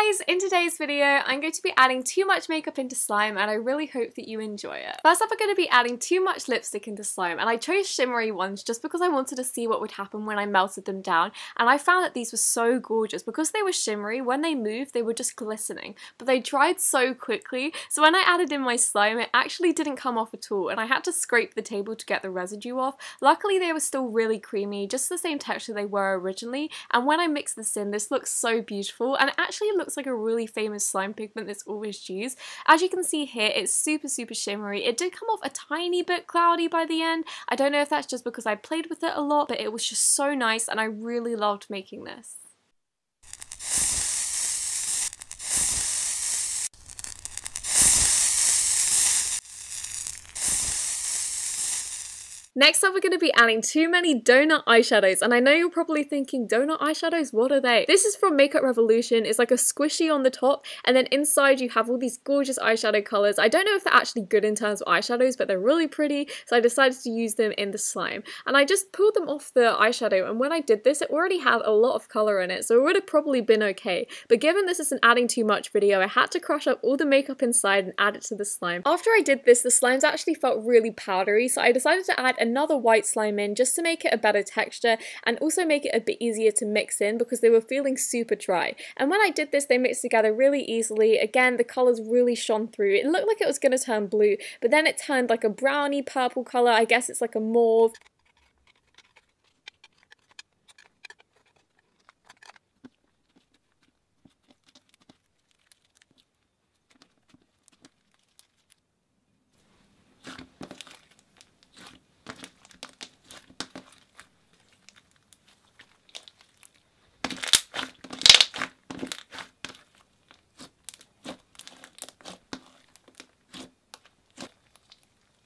Guys, in today's video I'm going to be adding too much makeup into slime and I really hope that you enjoy it. First up, I'm going to be adding too much lipstick into slime, and I chose shimmery ones just because I wanted to see what would happen when I melted them down, and I found that these were so gorgeous. Because they were shimmery, when they moved they were just glistening, but they dried so quickly, so when I added in my slime it actually didn't come off at all and I had to scrape the table to get the residue off. Luckily they were still really creamy, just the same texture they were originally, and when I mixed this in, this looks so beautiful and it actually looks like a really famous slime pigment that's always used. As you can see here, it's super shimmery. It did come off a tiny bit cloudy by the end. I don't know if that's just because I played with it a lot, but it was just so nice and I really loved making this. Next up, we're going to be adding too many donut eyeshadows, and I know you're probably thinking, donut eyeshadows, what are they? This is from Makeup Revolution. It's like a squishy on the top, and then inside you have all these gorgeous eyeshadow colours. I don't know if they're actually good in terms of eyeshadows, but they're really pretty, so I decided to use them in the slime. And I just pulled them off the eyeshadow, and when I did this, it already had a lot of colour in it, so it would have probably been okay. But given this is an adding too much video, I had to crush up all the makeup inside and add it to the slime. After I did this, the slimes actually felt really powdery, so I decided to add another white slime in just to make it a better texture and also make it a bit easier to mix in because they were feeling super dry. And when I did this, they mixed together really easily. Again, the colours really shone through. It looked like it was going to turn blue, but then it turned like a browny purple colour. I guess it's like a mauve.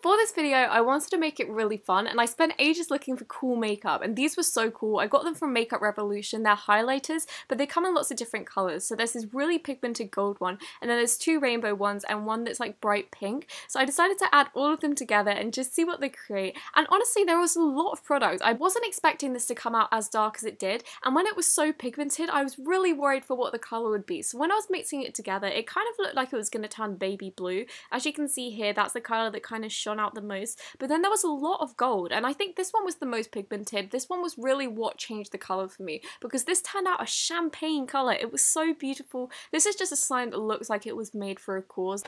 For this video, I wanted to make it really fun, and I spent ages looking for cool makeup, and these were so cool. I got them from Makeup Revolution. They're highlighters, but they come in lots of different colours. So there's this really pigmented gold one, and then there's two rainbow ones, and one that's like bright pink. So I decided to add all of them together and just see what they create. And honestly, there was a lot of product. I wasn't expecting this to come out as dark as it did, and when it was so pigmented, I was really worried for what the colour would be. So when I was mixing it together, it kind of looked like it was going to turn baby blue. As you can see here, that's the colour that kind of shone out the most, but then there was a lot of gold, and I think this one was the most pigmented. This one was really what changed the colour for me, because this turned out a champagne colour. It was so beautiful. This is just a slime that looks like it was made for a cause.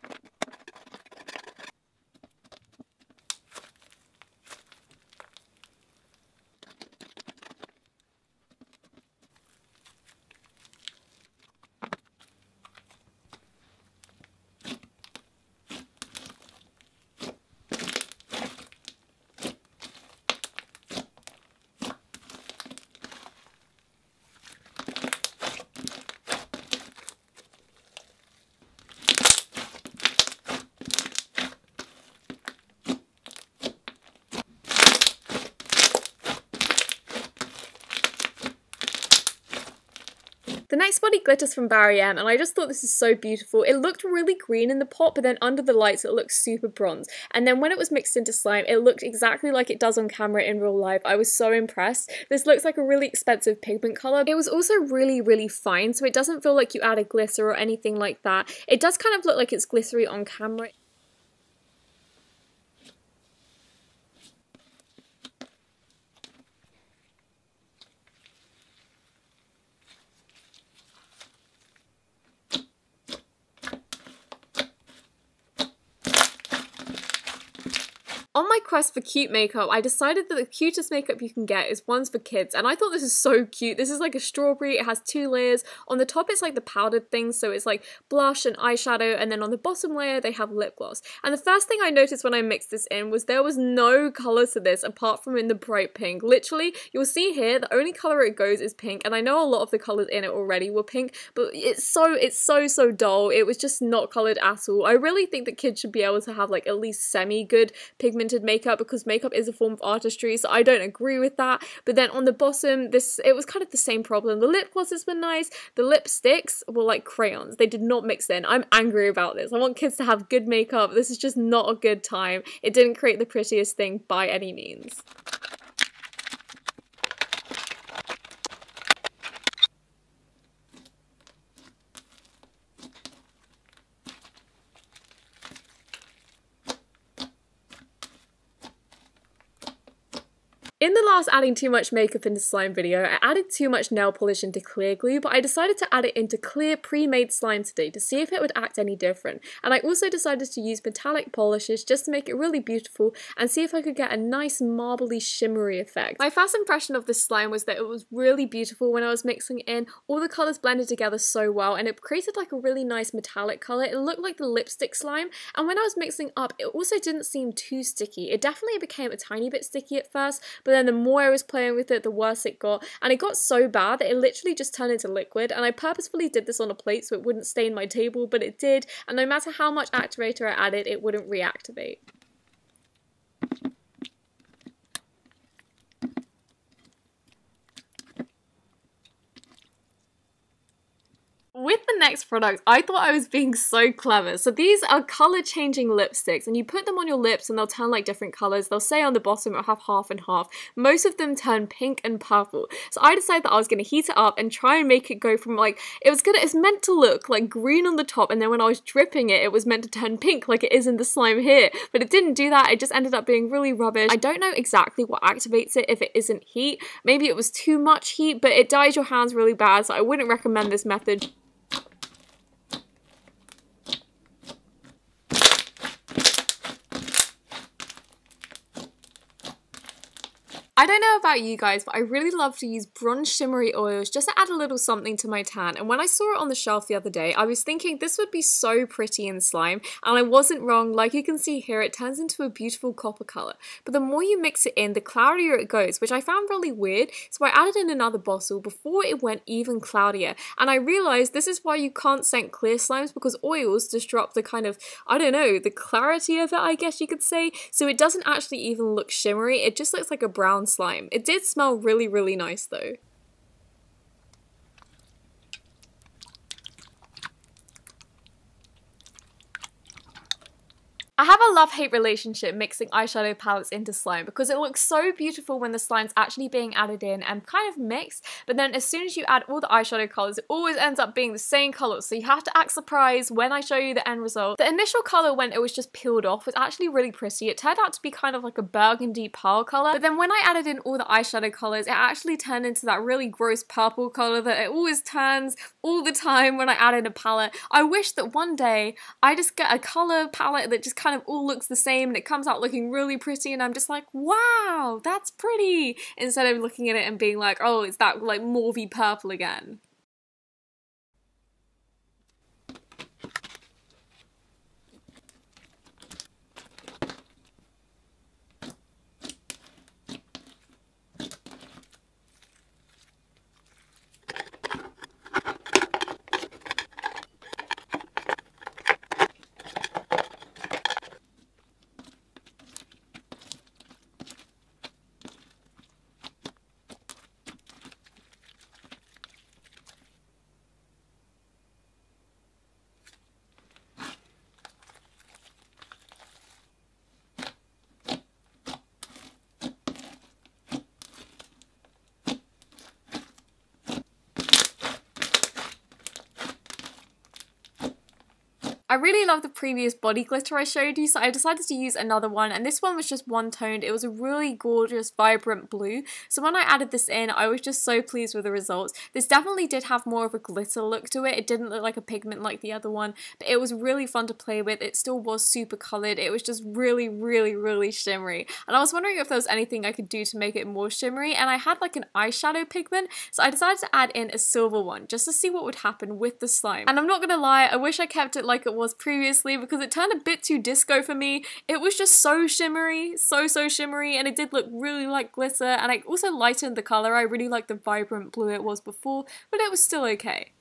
The next body glitters from Barry M, and I just thought this is so beautiful. It looked really green in the pot, but then under the lights it looked super bronze. And then when it was mixed into slime, it looked exactly like it does on camera in real life. I was so impressed. This looks like a really expensive pigment colour. It was also really fine, so it doesn't feel like you added glitter or anything like that. It does kind of look like it's glittery on camera. On my quest for cute makeup, I decided that the cutest makeup you can get is ones for kids, and I thought this is so cute. This is like a strawberry, it has two layers. On the top it's like the powdered thing, so it's like blush and eyeshadow, and then on the bottom layer they have lip gloss. And the first thing I noticed when I mixed this in was there was no colour to this apart from in the bright pink. Literally, you'll see here, the only colour it goes is pink, and I know a lot of the colours in it already were pink, but it's so dull. It was just not coloured at all. I really think that kids should be able to have like at least semi-good pigment makeup, because makeup is a form of artistry, so I don't agree with that. But then on the bottom, it was kind of the same problem. The lip glosses were nice, the lipsticks were like crayons. They did not mix in. I'm angry about this. I want kids to have good makeup. This is just not a good time. It didn't create the prettiest thing by any means. In the last adding too much makeup into slime video, I added too much nail polish into clear glue, but I decided to add it into clear pre-made slime today to see if it would act any different. And I also decided to use metallic polishes just to make it really beautiful and see if I could get a nice marbly shimmery effect. My first impression of this slime was that it was really beautiful when I was mixing it in. All the colours blended together so well and it created like a really nice metallic colour. It looked like the lipstick slime, and when I was mixing up it also didn't seem too sticky. It definitely became a tiny bit sticky at first, but then the more I was playing with it, the worse it got, and it got so bad that it literally just turned into liquid. And I purposefully did this on a plate so it wouldn't stain my table, but it did, and no matter how much activator I added, it wouldn't reactivate. With the next product, I thought I was being so clever. So these are color changing lipsticks, and you put them on your lips and they'll turn like different colors. They'll say on the bottom it'll have half and half. Most of them turn pink and purple. So I decided that I was going to heat it up and try and make it go from like, it's meant to look like green on the top, and then when I was dripping it, it was meant to turn pink like it is in the slime here. But it didn't do that. It just ended up being really rubbish. I don't know exactly what activates it if it isn't heat. Maybe it was too much heat, but it dyes your hands really bad, so I wouldn't recommend this method. I don't know about you guys, but I really love to use bronze shimmery oils just to add a little something to my tan. And when I saw it on the shelf the other day, I was thinking this would be so pretty in slime, and I wasn't wrong. Like you can see here, it turns into a beautiful copper color. But the more you mix it in, the cloudier it goes, which I found really weird. So I added in another bottle before it went even cloudier. And I realized this is why you can't scent clear slimes, because oils disrupt the kind of, I don't know, the clarity of it, I guess you could say. So it doesn't actually even look shimmery. It just looks like a brown slime. It did smell really, really nice though. I have a love-hate relationship mixing eyeshadow palettes into slime because it looks so beautiful when the slime's actually being added in and kind of mixed, but then as soon as you add all the eyeshadow colours, it always ends up being the same colour, so you have to act surprised when I show you the end result. The initial colour when it was just peeled off was actually really pretty. It turned out to be kind of like a burgundy pearl colour, but then when I added in all the eyeshadow colours, it actually turned into that really gross purple colour that it always turns all the time when I add in a palette. I wish that one day I just get a colour palette that just kind of all looks the same and it comes out looking really pretty, and I'm just like, wow, that's pretty, instead of looking at it and being like, oh, it's that like mauvey purple again. I really love the previous body glitter I showed you, so I decided to use another one, and this one was just one-toned. It was a really gorgeous, vibrant blue. So when I added this in, I was just so pleased with the results. This definitely did have more of a glitter look to it. It didn't look like a pigment like the other one, but it was really fun to play with. It still was super coloured. It was just really, really, really shimmery. And I was wondering if there was anything I could do to make it more shimmery, and I had like an eyeshadow pigment, so I decided to add in a silver one just to see what would happen with the slime. And I'm not gonna lie, I wish I kept it like it was previously because it turned a bit too disco for me. It was just so shimmery, so shimmery, and it did look really like glitter, and I also lightened the colour. I really liked the vibrant blue it was before, but it was still okay.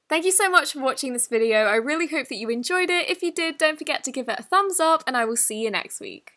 Thank you so much for watching this video. I really hope that you enjoyed it. If you did, don't forget to give it a thumbs up, and I will see you next week.